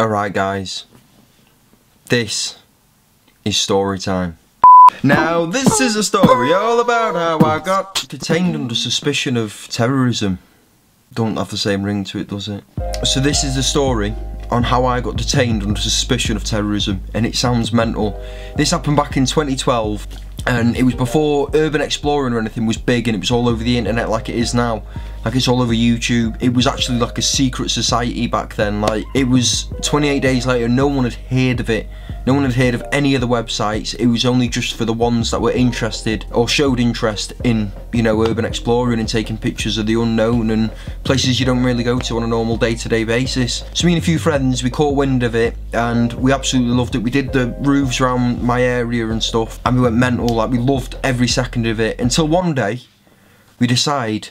Alright guys, this is story time. Now this is a story all about how I got detained under suspicion of terrorism. Don't have the same ring to it, does it? So this is the story on how I got detained under suspicion of terrorism, and it sounds mental. This happened back in 2012, and it was before urban exploring or anything was big, and it was all over the internet like it is now. Like, it's all over YouTube. It was actually like a secret society back then. Like, it was 28 days later, no one had heard of it. No one had heard of any other websites. It was only just for the ones that were interested or showed interest in, you know, urban exploring and taking pictures of the unknown and places you don't really go to on a normal day-to-day basis. So me and a few friends, we caught wind of it and we absolutely loved it. We did the roofs around my area and stuff, and we went mental. Like, we loved every second of it, until one day we decide,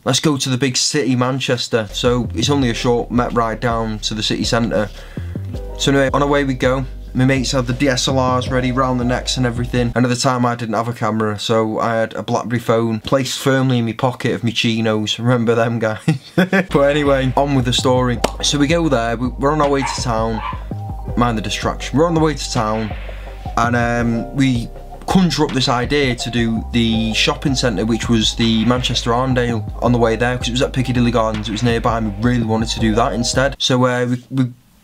let's go to the big city, Manchester. So it's only a short met ride down to the city centre. So anyway, on our way we go. My mates had the DSLRs ready round the necks and everything, and at the time I didn't have a camera, so I had a BlackBerry phone placed firmly in my pocket of my chinos. Remember them, guys? But anyway, on with the story. So we go there, we're on our way to town. Mind the distraction. We're on the way to town, and we conjure up this idea to do the shopping centre, which was the Manchester Arndale, on the way there, because it was at Piccadilly Gardens, it was nearby, and we really wanted to do that instead. So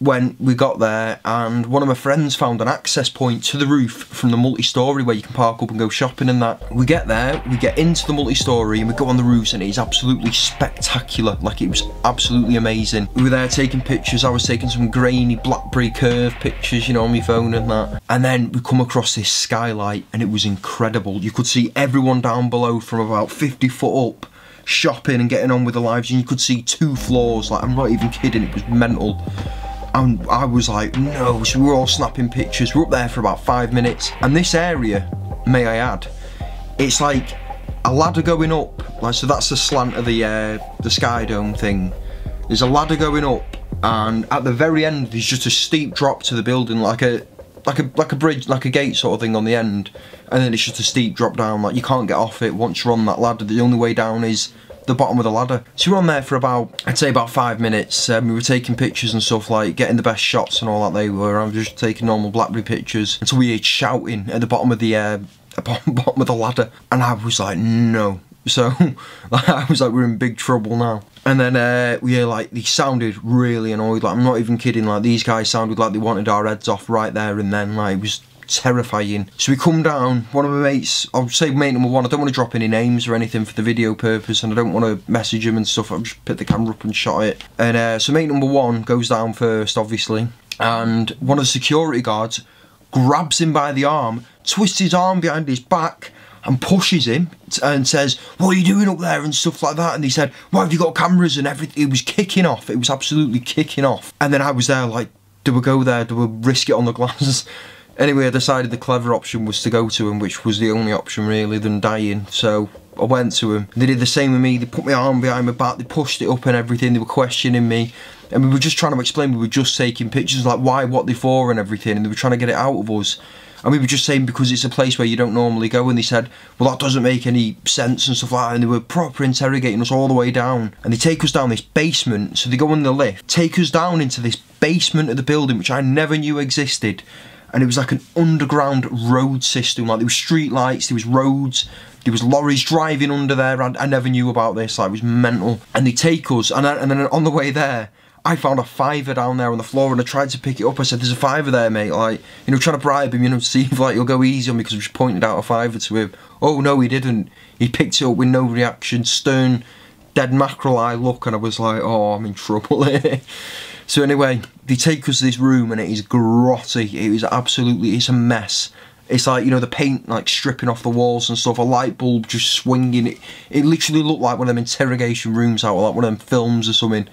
we got there, and one of my friends found an access point to the roof from the multi-storey where you can park up and go shopping and that. We get there, we get into the multi-storey, and we go on the roofs, and it is absolutely spectacular. Like, it was absolutely amazing. We were there taking pictures. I was taking some grainy BlackBerry curve pictures, you know, on my phone and that. And then we come across this skylight, and it was incredible. You could see everyone down below from about 50 foot up, shopping and getting on with their lives, and you could see 2 floors. Like, I'm not even kidding, it was mental. And I was like, no. So we were all snapping pictures. We're up there for about 5 minutes, and this area, may I add, it's like a ladder going up. Like, so that's the slant of the sky dome thing. There's a ladder going up, and at the very end there's just a steep drop to the building, like a bridge, like a gate sort of thing on the end, and then it's just a steep drop down. Like, you can't get off it once you're on that ladder. The only way down is the bottom of the ladder. So we were on there for about, I'd say about 5 minutes. We were taking pictures and stuff, like getting the best shots and all that they were. I was just taking normal BlackBerry pictures until we heard shouting at the bottom of the bottom of the ladder, and I was like, no. So I was like, we're in big trouble now. And then we hear, like, they sounded really annoyed. Like, I'm not even kidding. Like, these guys sounded like they wanted our heads off right there and then. Like, it was terrifying. So we come down, one of my mates, I'll say mate number one, I don't want to drop any names or anything for the video purpose, and I don't want to message him and stuff. I've just picked the camera up and shot it. And so mate number one goes down first, obviously, and one of the security guards grabs him by the arm, twists his arm behind his back and pushes him and says, what are you doing up there and stuff like that. And he said, why have you got cameras and everything? It was kicking off. It was absolutely kicking off. And then I was there like, do we go there? Do we risk it on the glass? Anyway, I decided the clever option was to go to him, which was the only option really than dying. So I went to him. They did the same with me. They put my arm behind my back, they pushed it up and everything. They were questioning me, and we were just trying to explain we were just taking pictures, like why, what they for and everything, and they were trying to get it out of us. And we were just saying because it's a place where you don't normally go, and they said, well, that doesn't make any sense and stuff like that. And they were proper interrogating us all the way down. And they take us down this basement, so they go in the lift, take us down into this basement of the building, which I never knew existed. And it was like an underground road system. Like, there was street lights, there was roads, there was lorries driving under there. I never knew about this. Like, it was mental. And they take us, and then on the way there, I found a £5 down there on the floor, and I tried to pick it up. I said, there's a £5 there, mate. Like, you know, trying to bribe him, you know, see if, like, he'll go easy on me, because I just pointed out a £5 to him. Oh, no, he didn't. He picked it up with no reaction, stern, dead mackerel eye look, and I was like, oh, I'm in trouble here. So anyway, they take us to this room, and it is grotty. It is absolutely, it's a mess. It's like, you know, the paint like stripping off the walls and stuff, a light bulb just swinging. It literally looked like one of them interrogation rooms out, or like one of them films or something.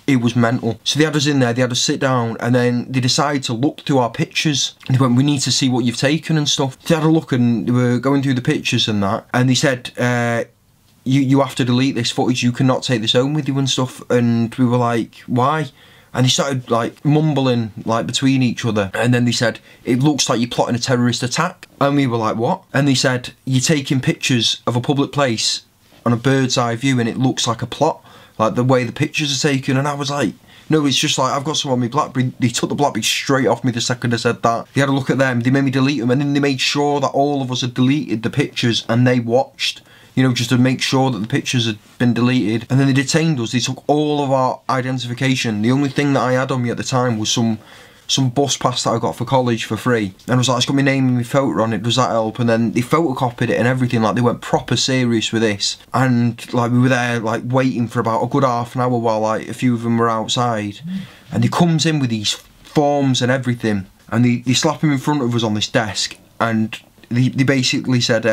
It was mental. So they had us in there, they had us sit down, and then they decided to look through our pictures. And they went, we need to see what you've taken and stuff. They had a look, and they were going through the pictures and that, and they said, you have to delete this footage, you cannot take this home with you and stuff. And we were like, why? And they started like mumbling like between each other, and then they said, it looks like you're plotting a terrorist attack. And we were like, what? And they said, you're taking pictures of a public place on a bird's eye view, and it looks like a plot. like the way the pictures are taken, and I was like, no, it's just like, I've got some on my BlackBerry. They took the BlackBerry straight off me the second I said that. They had a look at them, they made me delete them, and then they made sure that all of us had deleted the pictures, and they watched, you know, just to make sure that the pictures had been deleted. And then they detained us, they took all of our identification. The only thing that I had on me at the time was some bus pass that I got for college for free, and I was like, it's got my name and my photo on it, does that help? And then they photocopied it and everything, like they went proper serious with this. And like we were there like waiting for about a good half an hour while like a few of them were outside, and he comes in with these forms and everything, and they slap him in front of us on this desk, and they basically said,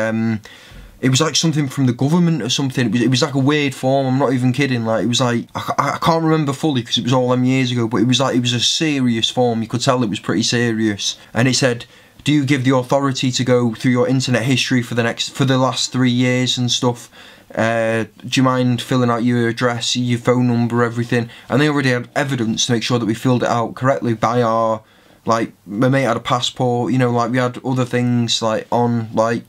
it was like something from the government or something. It was like a weird form, I'm not even kidding. Like, it was like, I can't remember fully because it was all them years ago, but it was like, it was a serious form. You could tell it was pretty serious. And it said, do you give the authority to go through your internet history for the last 3 years and stuff? Do you mind filling out your address, your phone number, everything? And they already had evidence to make sure that we filled it out correctly by our, like, my mate had a passport, you know, like we had other things like on, like,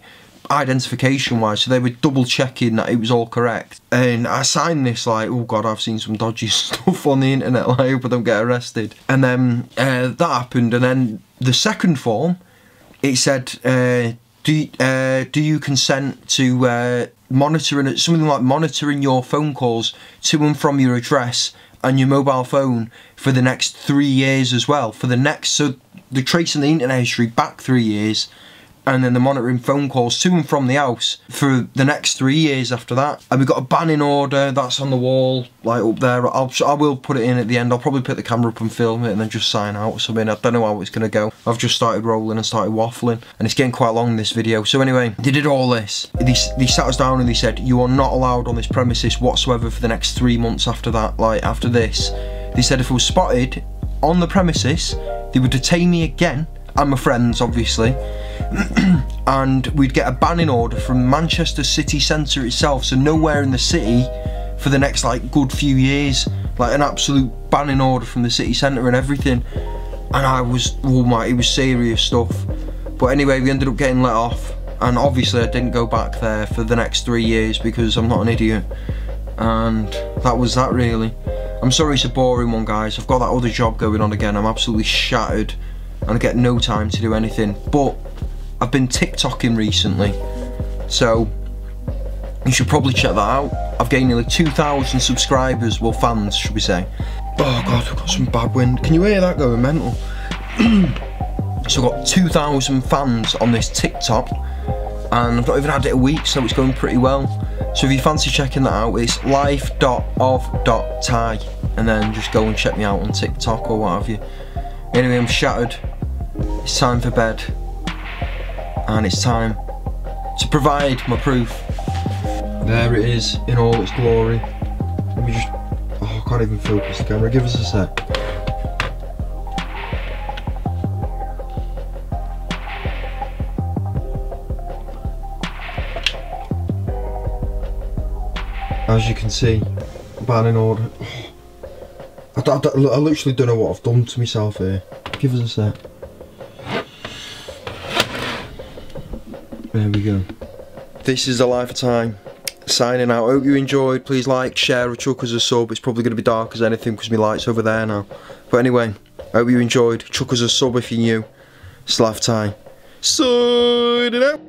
identification wise, so they were double checking that it was all correct. And I signed this like, oh god, I've seen some dodgy stuff on the internet, like, I hope I don't get arrested. And then that happened, and then the second form, it said, do you consent to monitoring, something like monitoring your phone calls to and from your address and your mobile phone for the next 3 years as well, for the next, so they're tracing the internet history back 3 years, and then the monitoring phone calls to and from the house for the next 3 years after that. And we got a banning order that's on the wall, like up there. I will put it in at the end. I'll probably pick the camera up and film it and then just sign out or something. I don't know how it's gonna go. I've just started rolling and started waffling, and it's getting quite long, this video. So anyway, they did all this. They sat us down and they said, you are not allowed on this premises whatsoever for the next 3 months after that, like after this. They said if I was spotted on the premises, they would detain me again, and my friends obviously, and we'd get a banning order from Manchester city centre itself, so nowhere in the city for the next like good few years, like an absolute banning order from the city centre and everything. And I was, oh my, it was serious stuff. But anyway, we ended up getting let off, and obviously I didn't go back there for the next 3 years because I'm not an idiot. And that was that really. I'm sorry it's a boring one, guys. I've got that other job going on again. I'm absolutely shattered and I get no time to do anything. But I've been TikToking recently, so you should probably check that out. I've gained nearly 2,000 subscribers, well, fans should we say. Oh god, I've got some bad wind. Can you hear that going mental? So I've got 2,000 fans on this TikTok, and I've not even had it a week, so it's going pretty well. So if you fancy checking that out, it's life.of.ty, and then just go and check me out on TikTok or what have you. Anyway, I'm shattered. It's time for bed, and it's time to provide my proof. There it is in all its glory. Let me just, oh, I can't even focus the camera. Give us a sec. As you can see, banning order. I literally don't know what I've done to myself here. Give us a sec. There we go. This is the life of time. Signing out. Hope you enjoyed. Please like, share, or chuck us a sub. It's probably going to be dark as anything because my light's over there now. But anyway, hope you enjoyed. Chuck us a sub if you're new. It's the life of time. Signing out.